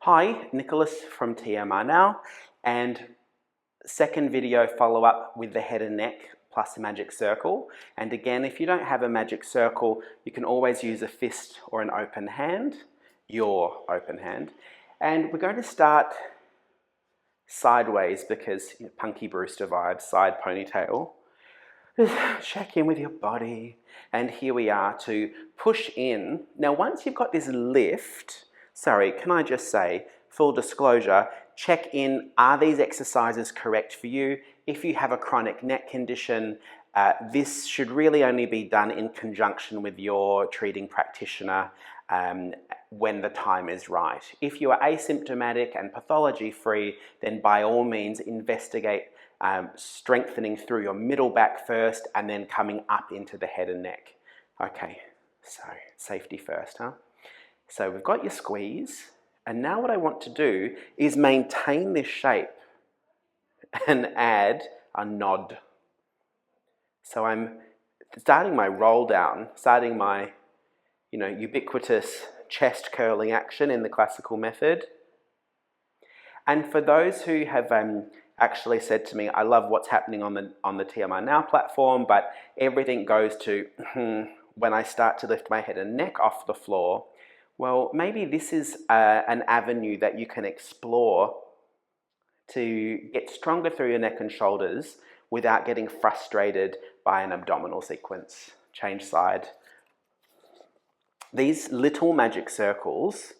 Hi, Nicholas from TMR now, and second video follow-up with the head and neck plus a magic circle. And again, if you don't have a magic circle, you can always use a fist or an open hand, your open hand. And we're going to start sideways because Punky Brewster vibes, side ponytail. Just check in with your body. And here we are to push in. Now, once you've got this lift, sorry, can I just say, full disclosure, check in, are these exercises correct for you? If you have a chronic neck condition, this should really only be done in conjunction with your treating practitioner when the time is right. If you are asymptomatic and pathology-free, then by all means investigate strengthening through your middle back first and then coming up into the head and neck. Okay, so safety first, huh? So we've got your squeeze, and now what I want to do is maintain this shape and add a nod. So I'm starting my roll down, starting my ubiquitous chest curling action in the classical method. And for those who have actually said to me, I love what's happening on the TMR Now platform, but everything goes to when I start to lift my head and neck off the floor. Well, maybe this is an avenue that you can explore to get stronger through your neck and shoulders without getting frustrated by an abdominal sequence. Change side. These little magic circles,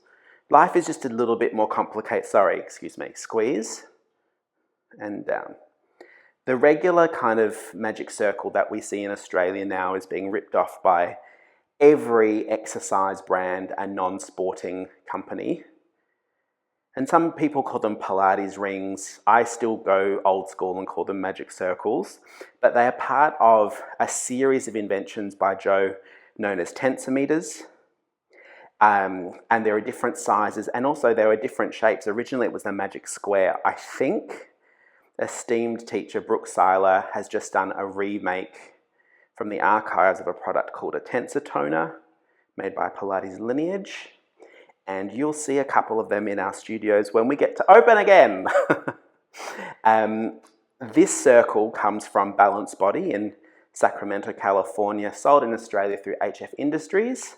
life is just a little bit more complicated. Sorry, excuse me. Squeeze and down. The regular kind of magic circle that we see in Australia now is being ripped off by every exercise brand and non-sporting company. And some people call them Pilates rings. I still go old school and call them magic circles, but they are part of a series of inventions by Joe known as tensometers. And there are different sizes, and also there are different shapes. Originally it was a magic square. I think esteemed teacher Brooke Seiler has just done a remake from the archives of a product called a tensor toner made by Pilates Lineage. And you'll see a couple of them in our studios when we get to open again. This circle comes from Balanced Body in Sacramento, California, sold in Australia through HF Industries.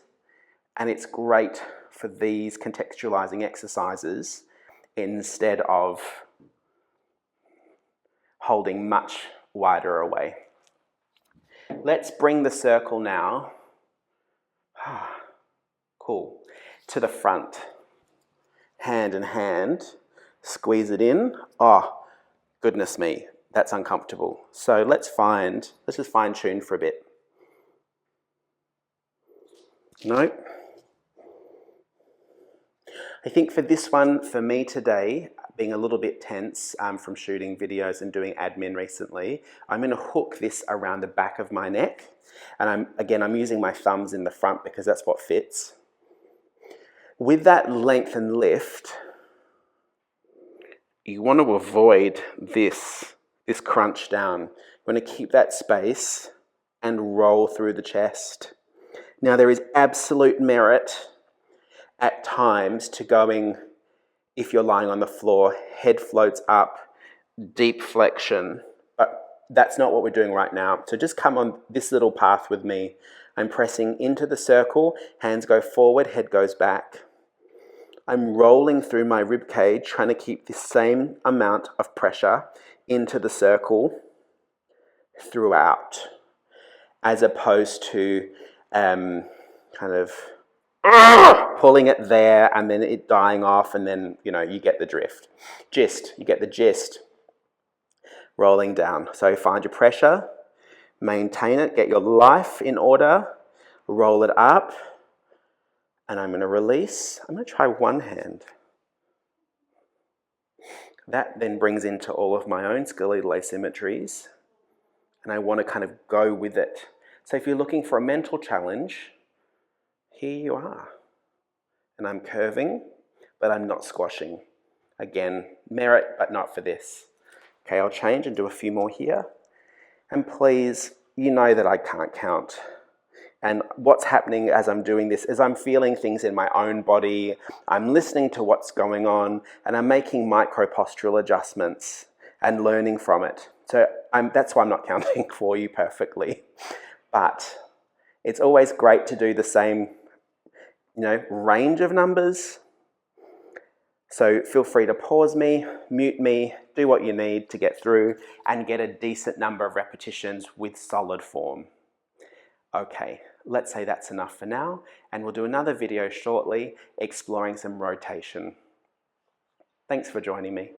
And it's great for these contextualizing exercises instead of holding much wider away. Let's bring the circle now, cool, to the front. Hand in hand, squeeze it in. Oh, goodness me, that's uncomfortable. So let's just fine tune for a bit. No. I think for this one, for me today, being a little bit tense from shooting videos and doing admin recently, I'm going to hook this around the back of my neck. And I'm using my thumbs in the front because that's what fits. With that length and lift, you want to avoid this crunch down. You want to keep that space and roll through the chest. Now there is absolute merit at times to going, if you're lying on the floor, head floats up, deep flexion, but that's not what we're doing right now. So just come on this little path with me. I'm pressing into the circle, hands go forward, head goes back. I'm rolling through my rib cage, trying to keep the same amount of pressure into the circle throughout, as opposed to kind of pulling it there and then it dying off, and then you get the drift. You get the gist. Rolling down. So find your pressure, maintain it, get your life in order, roll it up, and I'm going to release. I'm going to try one hand. That then brings into all of my own skeletal asymmetries, and I want to kind of go with it. So if you're looking for a mental challenge, here you are. And I'm curving, but I'm not squashing. Again, merit, but not for this. Okay, I'll change and do a few more here. And please, you know that I can't count. And what's happening as I'm doing this is I'm feeling things in my own body, I'm listening to what's going on, and I'm making micro-postural adjustments and learning from it. So that's why I'm not counting for you perfectly. But it's always great to do the same, range of numbers. So feel free to pause me, mute me, do what you need to get through and get a decent number of repetitions with solid form. Okay, let's say that's enough for now, and we'll do another video shortly exploring some rotation. Thanks for joining me.